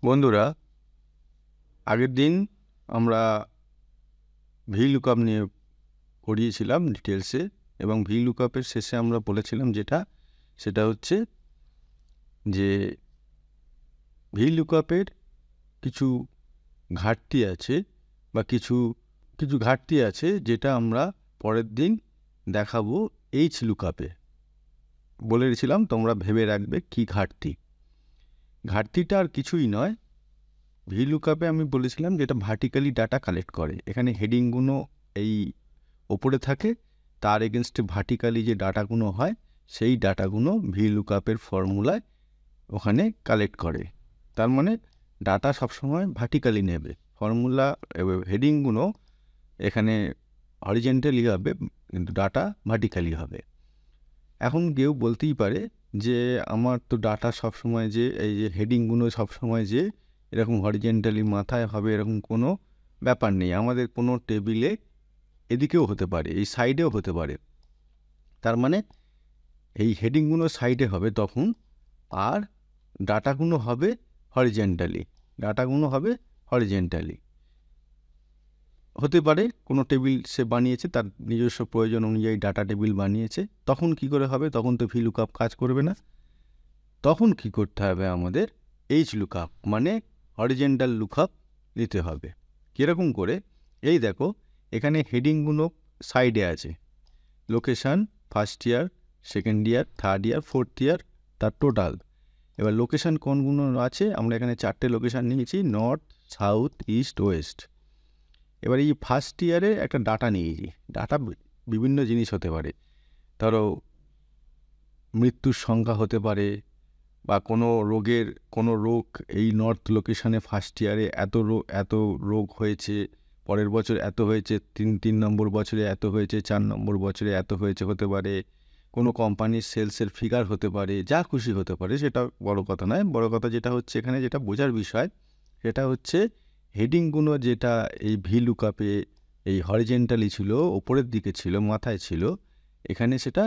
বন্ধুরা, আগের দিন আমরা ভি লুকআপ নিয়ে পড়িয়েছিলাম ডিটেলসে, এবং ভি লুকআপের শেষে আমরা বলেছিলাম সেটা হচ্ছে যে ভি লুকআপের কিছু ঘাটতি আছে বা কিছু ঘাটতি আছে যেটা আমরা পরের দিন দেখাবো এইচ লুকআপে। বলেছিলাম তোমরা ভেবে রাখবে কি ঘাটতিটা আর কিছুই নয়। ভি লুকআপে আমি বলেছিলাম যেটা ভার্টিক্যালি ডাটা কালেক্ট করে। এখানে হেডিংগুলো এই ওপরে থাকে, তার এগেনস্টে ভার্টিক্যালি যে ডাটাগুলো হয় সেই ডাটাগুলো ভি লুকআপের ফর্মুলায় ওখানে কালেক্ট করে। তার মানে ডাটা সবসময় ভার্টিক্যালি নেবে, ফর্মুলা হেডিংগুলো এখানে হরিজেন্টালি হবে কিন্তু ডাটা ভার্টিক্যালি হবে। এখন কেউ বলতেই পারে যে আমার তো ডাটা সবসময় যে এই যে হেডিংগুলো সবসময় যে এরকম হরিজেন্টালি মাথায় হবে এরকম কোনো ব্যাপার নেই, আমাদের কোনো টেবিলে এদিকেও হতে পারে, এই সাইডেও হতে পারে। তার মানে এই হেডিংগুলো সাইডে হবে তখন, আর ডাটাগুলো হবে হরিজেন্টালি হতে পারে। কোনো টেবিল সে বানিয়েছে, তার নিজস্ব প্রয়োজন অনুযায়ী ডাটা টেবিল বানিয়েছে, তখন কি করে হবে? তখন তো ভি লুকআপ কাজ করবে না। তখন কি করতে হবে? আমাদের এইচ লুকআপ মানে হরিজেন্টাল লুকআপ নিতে হবে। কীরকম করে? এই দেখো, এখানে হেডিংগুলো সাইডে আছে, location, first year, second year, third year, fourth year, তার টোটাল। এবার লোকেশান কোনগুলো আছে? আমরা এখানে 4টে লোকেশান নিয়েছি, নর্থ, সাউথ, ইস্ট, ওয়েস্ট। এবার এই ফার্স্ট ইয়ারে একটা ডাটা নিয়েছি। ডাটা বিভিন্ন জিনিস হতে পারে, ধরো মৃত্যুর সংখ্যা হতে পারে, বা কোনো রোগ এই নর্থ লোকেশানে ফার্স্ট ইয়ারে এত রোগ হয়েছে, পরের বছর এত হয়েছে, তিন নম্বর বছরে এত হয়েছে, 4 নম্বর বছরে এত হয়েছে হতে পারে, কোনো কোম্পানির সেলসের ফিগার হতে পারে, যা খুশি হতে পারে। সেটা বড় কথা নয়। বড় কথা যেটা হচ্ছে এখানে, যেটা বোঝার বিষয়, সেটা হচ্ছে হেডিংগুলো যেটা এই ভি লুকআপে এই হরিজেন্টালি ছিল, ওপরের দিকে ছিল, মাথায় ছিল, এখানে সেটা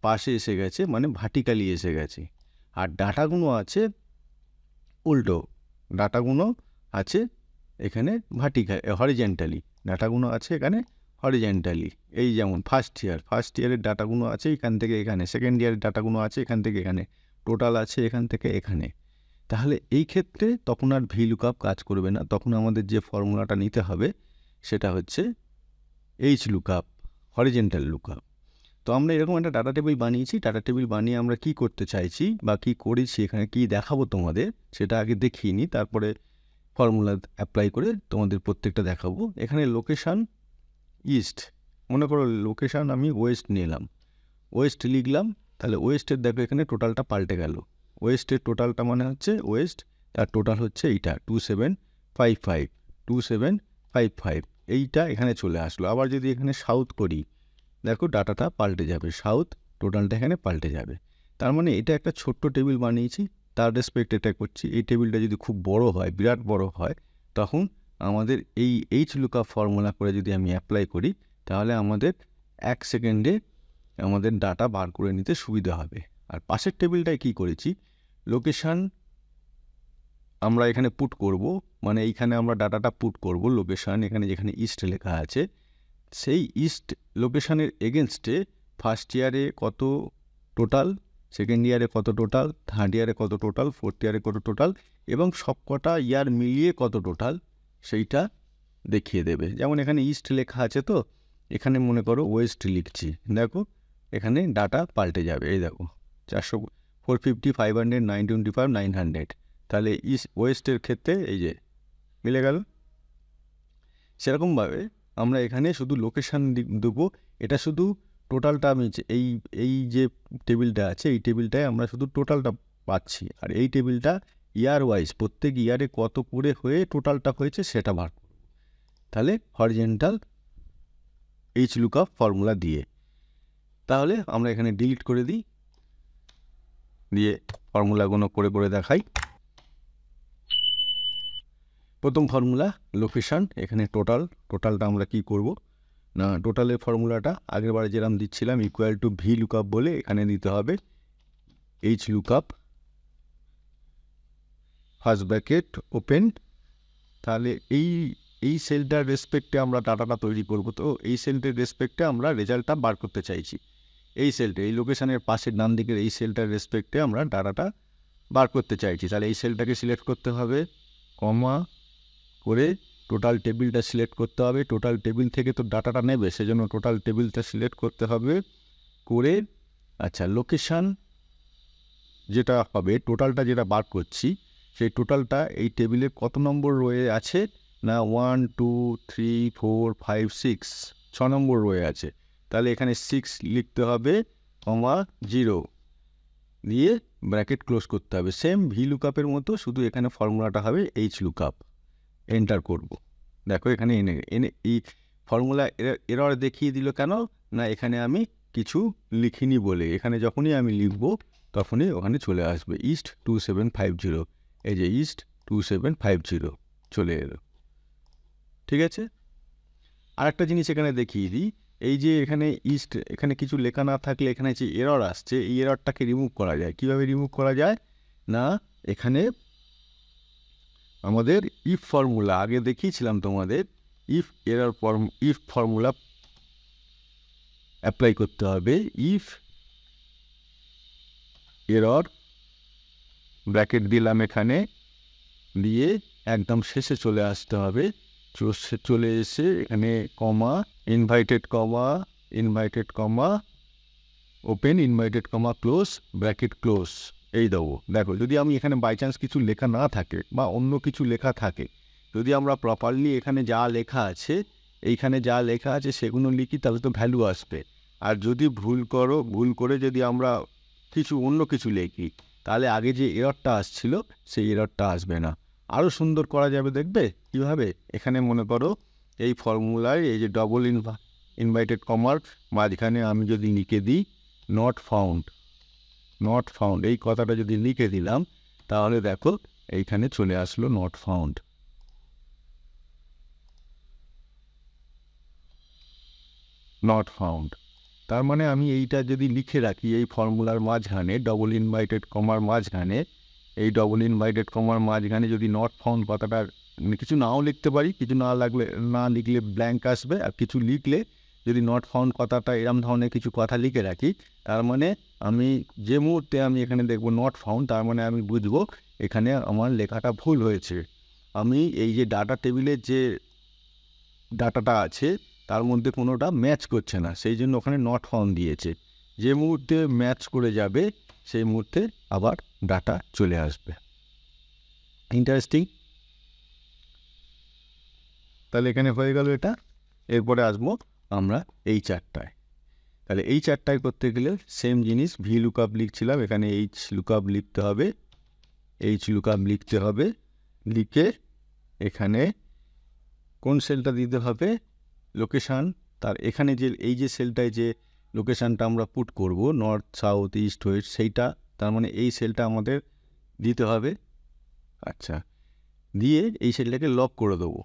পাশে এসে গেছে, মানে ভার্টিক্যালি এসে গেছে। আর ডাটাগুলো আছে উল্টো, ডাটাগুলো আছে এখানে হরিজেন্টালি, ডাটাগুলো আছে এখানে হরিজেন্টালি। এই যেমন ফার্স্ট ইয়ারের ডাটাগুলো আছে এখান থেকে এখানে, সেকেন্ড ইয়ারের ডাটাগুলো আছে এখান থেকে এখানে, টোটাল আছে এখান থেকে এখানে। তাহলে এই ক্ষেত্রে তখন আর ভি লুকআপ কাজ করবে না। তখন আমাদের যে ফর্মুলাটা নিতে হবে সেটা হচ্ছে এইচ লুকআপ, হরিজেন্টাল লুকআপ। তো আমরা এরকম একটা ডাটা টেবিল বানিয়েছি। ডাটা টেবিল বানিয়ে আমরা কি করতে চাইছি বা কি করেছি, এখানে কি দেখাবো তোমাদের, সেটা আগে দেখিয়ে নিই, তারপরে ফর্মুলা অ্যাপ্লাই করে তোমাদের প্রত্যেকটা দেখাবো। এখানে লোকেশান ইস্ট, মনে করো লোকেশান আমি ওয়েস্ট নিলাম, ওয়েস্ট লিখলাম। তাহলে ওয়েস্টের দেখো এখানে টোটালটা পাল্টে গেল। ওয়েস্টের টোটালটা মানে হচ্ছে ওয়েস্ট, তার টোটাল হচ্ছে এইটা 2755 এইটা এখানে চলে আসলো। আবার যদি এখানে সাউথ করি, দেখো ডাটাটা পাল্টে যাবে, সাউথ টোটালটা এখানে পাল্টে যাবে। তার মানে এটা একটা ছোট্ট টেবিল বানিয়েছি, তার রেসপেক্ট এটা করছি। এই টেবিলটা যদি খুব বড় হয়, বিরাট বড় হয়, তখন আমাদের এই এইচ লুকআপ ফর্মুলা করে যদি আমি অ্যাপ্লাই করি, তাহলে আমাদের 1 সেকেন্ডে আমাদের ডাটা বার করে নিতে সুবিধা হবে। আর পাশের টেবিলটায় কি করেছি, লোকেশান আমরা এখানে পুট করব, মানে এইখানে আমরা ডাটাটা পুট করব লোকেশান, এখানে যেখানে ইস্ট লেখা আছে সেই ইস্ট লোকেশানের এগেনস্টে ফার্স্ট ইয়ারে কত টোটাল, সেকেন্ড ইয়ারে কত টোটাল, থার্ড ইয়ারে কত টোটাল, ফোর্থ ইয়ারে কত টোটাল, এবং সবকটা ইয়ার মিলিয়ে কত টোটাল সেইটা দেখিয়ে দেবে। যেমন এখানে ইস্ট লেখা আছে, তো এখানে মনে করো ওয়েস্ট লিখছি, দেখো এখানে ডাটা পাল্টে যাবে। এই দেখো 400, 450, 500, 925, 900। তাহলে ওয়েস্টের ক্ষেত্রে এই যে মিলে গেল। সেরকমভাবে আমরা এখানে শুধু লোকেশান দেবো। এটা শুধু টোটালটা আমি এই যে টেবিলটা আছে, এই টেবিলটায় আমরা শুধু টোটালটা পাচ্ছি, আর এই টেবিলটা ইয়ার ওয়াইজ প্রত্যেক ইয়ারে কত করে হয়ে টোটালটা হয়েছে সেটা বার করব। তাহলে হরিজেন্টাল এইচ লুকআপ ফর্মুলা দিয়ে, তাহলে আমরা এখানে ডিলিট করে দিই, দিয়ে ফর্মুলাগুলো করে করে দেখাই। প্রথম ফর্মুলা লোকেশান, এখানে টোটালটা আমরা কি করব না, টোটালের ফর্মুলাটা আগেরবারে যেরকম দিচ্ছিলাম ইকুয়াল টু ভি লুকআপ বলে এখানে দিতে হবে H lookup first bracket open. তাহলে এই সেলটার রেসপেক্টে আমরা ডাটাটা তৈরি করব। তো এই সেলটার রেসপেক্টে আমরা রেজাল্টটা বার করতে চাইছি। এই সেলটা, এই লোকেশানের পাশের ডান দিকের এই সেলটার রেসপেক্টে আমরা ডাটাটা বার করতে চাইছি। তাহলে এই সেলটাকে সিলেক্ট করতে হবে, কমা করে টোটাল টেবিলটা সিলেক্ট করতে হবে। টোটাল টেবিল থেকে তো ডাটাটা নেবে, সেজন্য টোটাল টেবিলটা সিলেক্ট করতে হবে করে, আচ্ছা লোকেশান যেটা হবে, টোটালটা যেটা বার করছি, সেই টোটালটা এই টেবিলে কত নম্বর রোয়ে আছে না 1 2 3 4 5 6, 6 নম্বর রোয়ে আছে। তাহলে এখানে 6 লিখতে হবে, কমা 0 দিয়ে ব্র্যাকেট ক্লোজ করতে হবে। সেম ভি লুকআপের মতো, শুধু এখানে ফর্মুলাটা হবে এইচ লুকআপ। এন্টার করব। দেখো এখানে এনে এই ফর্মুলা এরর দেখিয়ে দিল কেন না, এখানে আমি কিছু লিখিনি বলে। এখানে যখনই আমি লিখব তখনই ওখানে চলে আসবে ইস্ট 2750। এই যে ইস্ট 2750 চলে এলো। ঠিক আছে, আর একটা জিনিস এখানে দেখিয়ে দিই। এই যে এখানে ইস্ট, এখানে কিছু লেখা না থাকলে এখানে যে এরর আসছে, এই এররটাকে রিমুভ করা যায়। কিভাবে রিমুভ করা যায় না, এখানে আমাদের ইফ ফর্মুলা আগে দেখিয়েছিলাম তোমাদের, ইফ ফর্মুলা অ্যাপ্লাই করতে হবে। ইফ এরর ব্র্যাকেট দিলাম এখানে, দিয়ে একদম শেষে চলে আসতে হবে। চলে এসে এখানে comma invited comma open invited comma close bracket close, এই দেবো। দেখো যদি আমি এখানে বাই চান্স কিছু লেখা না থাকে বা অন্য কিছু লেখা থাকে, যদি আমরা প্রপারলি এখানে যা লেখা আছে, এইখানে যা লেখা আছে সেগুলো লিখি, তাহলে তো ভ্যালু আসবে। আর যদি ভুল করে যদি আমরা অন্য কিছু লিখি, তাহলে আগে যে এররটা আসছিল সেই এররটা আসবে না। আরও সুন্দর করা যাবে, দেখবে কীভাবে। এখানে মনে করো এই ফর্মুলায় এই যে ডবল ইনভাইটেড কমার মাঝখানে আমি যদি লিখে দিই নট ফাউন্ড, এই কথাটা যদি লিখে দিলাম, তাহলে দেখো এইখানে চলে আসলো নট ফাউন্ড। তার মানে আমি এইটা যদি লিখে রাখি এই ফর্মুলার মাঝখানে, ডবল ইনভাইটেড কমার মাঝখানে, এই ডবল ইনভাইটেড কমার মাঝখানে যদি নট ফাউন্ড কথাটা কিছু নাও লিখতে পারি, কিছু না লিখলে ব্ল্যাঙ্ক আসবে। আর কিছু লিখলে যদি নট ফাউন্ড কথাটা এরম ধরনের কিছু কথা লিখে রাখি, তার মানে আমি যে মুহূর্তে আমি এখানে দেখব নট ফাউন্ড, তার মানে আমি বুঝবো এখানে আমার লেখাটা ভুল হয়েছে। আমি এই যে ডাটা টেবিলের যে ডাটাটা আছে তার মধ্যে কোনোটা ম্যাচ করছে না, সেই জন্য ওখানে নট ফাউন্ড দিয়েছে। যে মুহূর্তে ম্যাচ করে যাবে সেই মুহূর্তে আবার ডাটা চলে আসবে। ইন্টারেস্টিং। তাহলে এখানে হয়ে গেল এটা। এরপরে আসবো আমরা এই চারটায়। তাহলে এই চারটায় করতে গেলে সেম জিনিস, ভি লুকআপ লিখছিলাম, এখানে এইচ লুকআপ লিখতে হবে। লিখে এখানে কোন সেলটা দিতে হবে, লোকেশান। তার এখানে যে এই যে সেলটায় যে লোকেশানটা আমরা পুট করব, নর্থ সাউথ ইস্ট ওয়েস্ট, সেইটা, তার মানে এই সেলটা আমাদের দিতে হবে। আচ্ছা, দিয়ে এই সেলটাকে লক করে দেবো,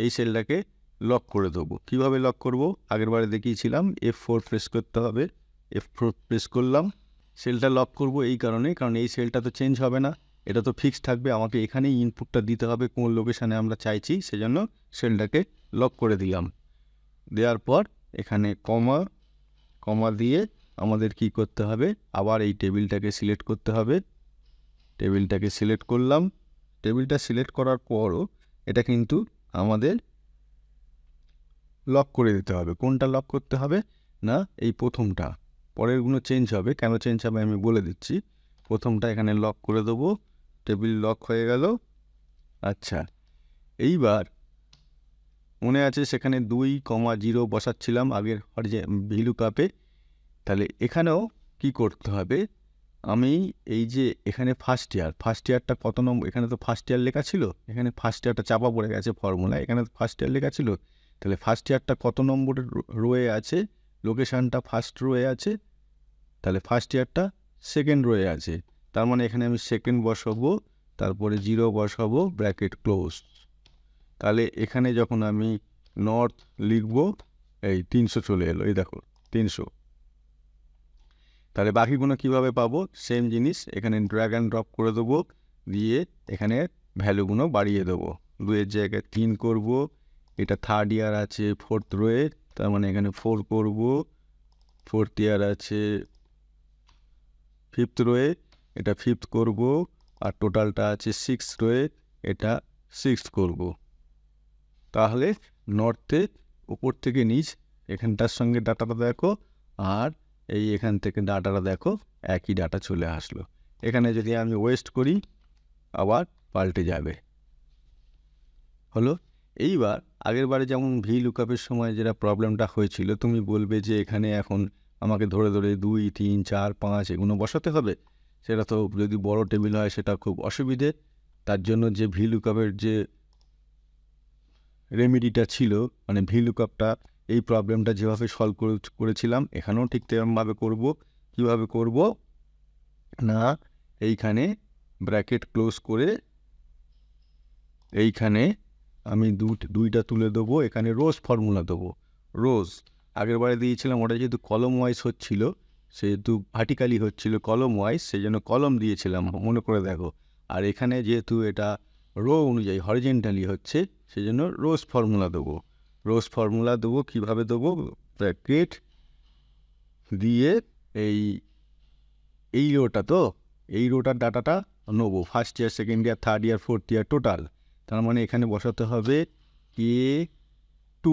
এই সেলটাকে লক করে দেবো। কীভাবে লক করব, আগেরবারে দেখিয়েছিলাম, F4 প্রেস করতে হবে। F4 প্রেস করলাম, সেলটা লক করব এই কারণে, কারণ এই সেলটা তো চেঞ্জ হবে না, এটা তো ফিক্সড থাকবে। আমাকে এখানেই ইনপুটটা দিতে হবে কোন লোকেশানে আমরা চাইছি, সেজন্য সেলটাকে লক করে দিলাম। দেওয়ার পর এখানে কমা দিয়ে আমাদের কি করতে হবে, আবার এই টেবিলটাকে সিলেক্ট করতে হবে। টেবিলটাকে সিলেক্ট করলাম। টেবিলটা সিলেক্ট করার পরও এটা কিন্তু আমাদের লক করে দিতে হবে। কোনটা লক করতে হবে না, এই প্রথমটা। পরেরগুলো চেঞ্জ হবে, কেন চেঞ্জ হবে আমি বলে দিচ্ছি। প্রথমটা এখানে লক করে দেবো, টেবিল লক হয়ে গেল। আচ্ছা, এইবার মনে আছে সেখানে 2,0 বসাচ্ছিলাম আগের যে ভি লুকআপে। তাহলে এখানেও কি করতে হবে, আমি এই যে এখানে ফার্স্ট ইয়ারটা কত নম্বর, এখানে তো ফার্স্ট ইয়ার লেখা ছিল, এখানে ফার্স্ট ইয়ারটা চাপা পড়ে গেছে ফর্মুলা, এখানে তো ফার্স্ট ইয়ার লেখা ছিল। তাহলে ফার্স্ট ইয়ারটা কত নম্বরের রোয়ে আছে, লোকেশানটা ফার্স্ট রোয়ে আছে, তাহলে ফার্স্ট ইয়ারটা সেকেন্ড রোয়ে আছে। তার মানে এখানে আমি সেকেন্ড বসাবো, তারপরে 0 বসাবো, ব্র্যাকেট ক্লোজ। তাহলে এখানে যখন আমি নর্থ লিখব, এই 300 চলে এলো, এই দেখো 300। তাহলে বাকিগুলো কীভাবে পাবো, সেম জিনিস, এখানে ড্র্যাগ অ্যান্ড ড্রপ করে দেবো। দিয়ে এখানে ভ্যালুগুলো বাড়িয়ে দেবো। 2-এর জায়গায় 3 করব, এটা থার্ড ইয়ার আছে 4th রোয়ে, তার মানে এখানে 4 করব, 4th ইয়ার আছে 5th রোয়ে, এটা 5th করব, আর টোটালটা আছে 6 রোয়ে, এটা 6th করব। তাহলে নর্থে উপর থেকে নিচ এখানটার সঙ্গে ডাটাটা দেখো, আর এই এখান থেকে ডাটাটা দেখো, একই ডাটা চলে আসলো। এখানে যদি আমি ওয়েস্ট করি আবার পাল্টে যাবে। হলো। এইবার আগের বারে যেমন ভি লুকআপের সময় যেটা প্রবলেমটা হয়েছিল, তুমি বলবে যে এখানে এখন আমাকে ধরে ধরে 2, 3, 4, 5 এগুলো বসাতে হবে। সেটা তো যদি বড় টেবিল হয় সেটা খুব অসুবিধে। তার জন্য যে ভি লুকআপের যে রেমেডিটা ছিল, মানে ভি লুকআপটা এই প্রবলেমটা যেভাবে সলভ করেছিলাম এখানেও ঠিক তেমনভাবে করব। কীভাবে করব না, এইখানে ব্র্যাকেট ক্লোজ করে এইখানে আমি দুইটা তুলে দেবো, এখানে রোজ ফর্মুলা দেবো। রোজ আগের বারে দিয়েছিলাম, ওটা যেহেতু কলম ওয়াইজ হচ্ছিল, সেহেতু ভার্টিক্যালি হচ্ছিল কলম ওয়াইজ, সেই জন্য কলম দিয়েছিলাম, মনে করে দেখো। আর এখানে যেহেতু এটা রো অনুযায়ী হরিজেন্টালি হচ্ছে, সেই জন্য রোজ ফর্মুলা দেবো। রোজ ফর্মুলা দেবো কীভাবে দেবো, ব্র্যাকেট দিয়ে এই রোটা, তো এই রোটার ডাটাটা নেবো, first year, second year, third year, 4th ইয়ার টোটাল। তার মানে এখানে বসাতে হবে K2,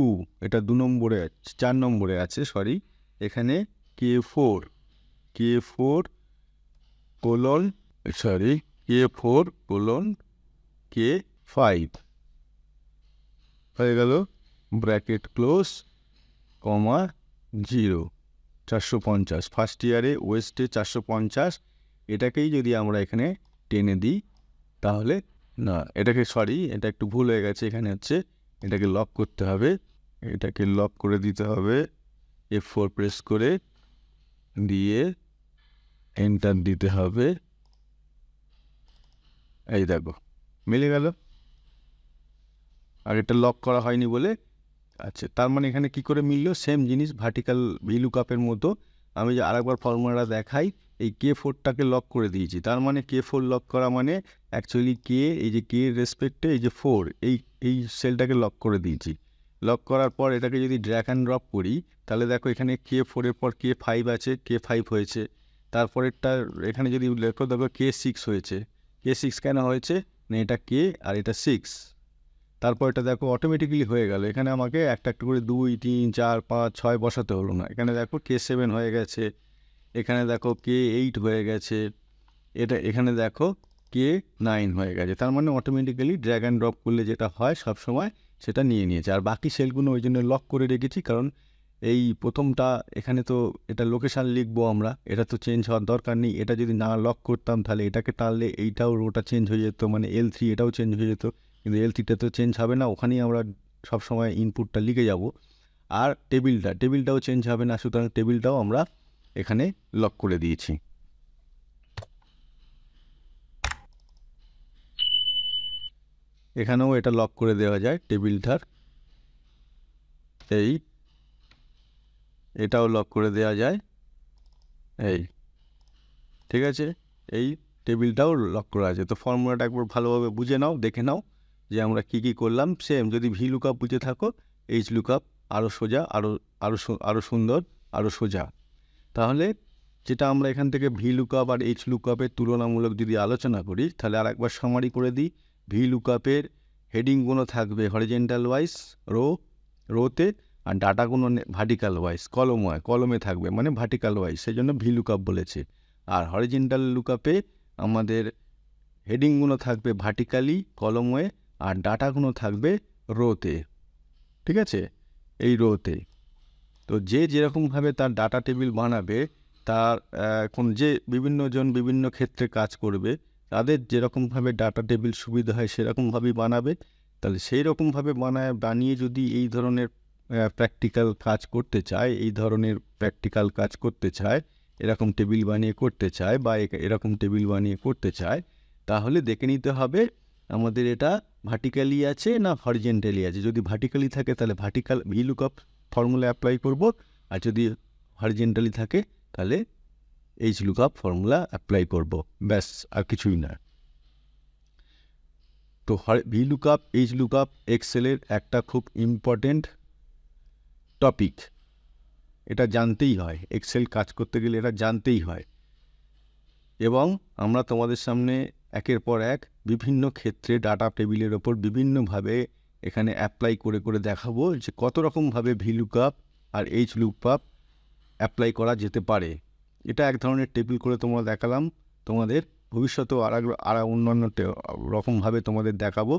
এটা 2 নম্বরে আছে, 4 নম্বরে আছে, সরি। এখানে K4 colon, sorry, K4 colon K5 হয়ে গেল, ব্র্যাকেট ক্লোজ, কমা 0, 450। ফার্স্ট ইয়ারে ওয়েস্টে 450, এটাকেই যদি আমরা এখানে টেনে দিই তাহলে, না এটাকে, সরি এটা একটু ভুল হয়ে গেছে, এখানে হচ্ছে এটাকে লক করতে হবে, এটাকে লক করে দিতে হবে, F4 প্রেস করে দিয়ে এন্টার দিতে হবে। এই দেখো মিলে গেল, আর এটা লক করা হয়নি বলে। আচ্ছা, তার মানে এখানে কি করে মিললো, সেম জিনিস ভার্টিক্যাল ভি লুকআপের মতো। আমি যে আরেকবার ফর্মুলাটা দেখাই, এই K4টাকে লক করে দিয়েছি, তার মানে K4 লক করা মানে অ্যাকচুয়ালি এই যে কে রেসপেক্টে এই যে 4, এই সেলটাকে লক করে দিয়েছি। লক করার পর এটাকে যদি ড্র্যাগ অ্যান্ড ড্রপ করি, তাহলে দেখো এখানে K4-এর পর K5 আছে, K5 হয়েছে। তারপরেরটা এখানে যদি লেখো, দেখো K6 হয়েছে। K6 কেন হয়েছে না, এটা K আর এটা 6, তারপর এটা দেখো অটোমেটিক্যালি হয়ে গেল। এখানে আমাকে একটা করে 2, 3, 4, 5, 6 বসাতে হলো না। এখানে দেখো K7 হয়ে গেছে, এখানে দেখো K8 হয়ে গেছে, এখানে দেখো K9 হয়ে গেছে। তার মানে অটোমেটিক্যালি ড্র্যাগ অ্যান্ড ড্রপ করলে যেটা হয় সব সময় সেটা নিয়ে নিয়েছে। আর বাকি সেলগুলো ওই জন্য লক করে রেখেছি, কারণ এই প্রথমটা এখানে তো এটা লোকেশান লিখবো আমরা, এটা তো চেঞ্জ হওয়ার দরকার নেই। এটা যদি না লক করতাম তাহলে এটাকে টানলে এইটাও রোটা চেঞ্জ হয়ে যেত, মানে L3 এটাও চেঞ্জ হয়ে যেত, কিন্তু L3টা তো চেঞ্জ হবে না, ওখানেই আমরা সবসময় ইনপুটটা লিখে যাব। আর টেবিলটাও চেঞ্জ হবে না, সুতরাং টেবিলটাও আমরা এখানে লক করে দিয়েছি। এখানেও এটা লক করে দেওয়া যায় টেবিলটার, এটাও লক করে দেওয়া যায়, ঠিক আছে, এই টেবিলটাও লক করা আছে। তো ফর্মুলাটা একবার ভালোভাবে বুঝে নাও, দেখে নাও যে আমরা কি করলাম। সেম যদি ভি লুকআপ বুঝে থাকো, এইচ লুকআপ আরও সোজা, আরও সুন্দর, আরও সোজা। তাহলে যেটা আমরা এখান থেকে ভি লুকআপ আর এইচ লুকআপের তুলনামূলক যদি আলোচনা করি, তাহলে আরেকবার সামারি করে দিই। ভি লুকআপের হেডিংগুলো থাকবে হরিজেন্টাল ওয়াইজ রোতে, আর ডাটাগুলো ভার্টিক্যাল ওয়াইজ কলমে থাকবে, মানে ভার্টিক্যাল ওয়াইজ, সেই জন্য ভি লুকআপ বলেছে। আর হরিজেন্টাল লুকআপে আমাদের হেডিংগুলো থাকবে ভার্টিক্যালি কলমে, আর ডাটাগুলো থাকবে রোতে, ঠিক আছে, এই রোতে। তো যেরকমভাবে তার ডাটা টেবিল বানাবে, তার যে বিভিন্নজন বিভিন্ন ক্ষেত্রে কাজ করবে, তাদের যেরকমভাবে ডাটা টেবিল সুবিধা হয় সেরকমভাবেই বানাবে। তাহলে সেই রকমভাবে বানিয়ে যদি এই ধরনের প্র্যাকটিক্যাল কাজ করতে চায়, এরকম টেবিল বানিয়ে করতে চায়, বা এরকম টেবিল বানিয়ে করতে চায়, তাহলে দেখে নিতে হবে আমাদের এটা ভার্টিক্যালি আছে না হরিজেন্টালি আছে। যদি ভার্টিক্যালি থাকে তাহলে vertical V lookup formula apply করব, আর যদি হরিজেন্টালি থাকে তাহলে এইচ লুকআপ ফর্মুলা অ্যাপ্লাই করব, ব্যাস, আর কিছুই না। তো ভি লুকআপ, এইচ লুকআপ এক্সেলের একটা খুব ইম্পর্টেন্ট টপিক, এটা জানতেই হয়, এক্সেল কাজ করতে গেলে এটা জানতেই হয়। এবং আমরা তোমাদের সামনে একের পর এক বিভিন্ন ক্ষেত্রে ডাটা টেবিলের ওপর বিভিন্নভাবে এখানে অ্যাপ্লাই করে করে দেখাবো যে কত রকমভাবে ভি লুকআপ আর এইচ লুকআপ অ্যাপ্লাই করা যেতে পারে। এটা এক ধরনের টেবিল করে তোমরা দেখালাম, তোমাদের ভবিষ্যতেও আর অন্যান্য রকমভাবে তোমাদের দেখাবো।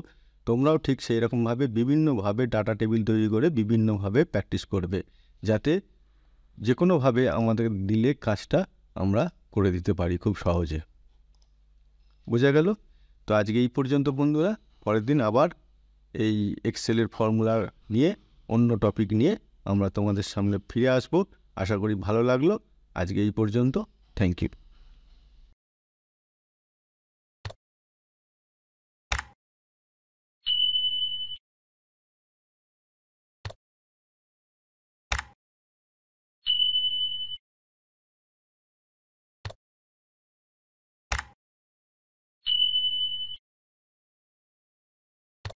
তোমরাও ঠিক সেই রকমভাবে বিভিন্নভাবে ডাটা টেবিল তৈরি করে বিভিন্নভাবে প্র্যাকটিস করবে, যাতে যে কোনোভাবে আমাদের দিলে কাজটা আমরা করে দিতে পারি খুব সহজে। বোঝা গেল? তো আজকে এই পর্যন্ত বন্ধুরা, পরের দিন আবার এই এক্সেলের ফর্মুলা নিয়ে অন্য টপিক নিয়ে আমরা তোমাদের সামনে ফিরে আসবো। আশা করি ভালো লাগলো। আজকে এই পর্যন্ত। Thank you.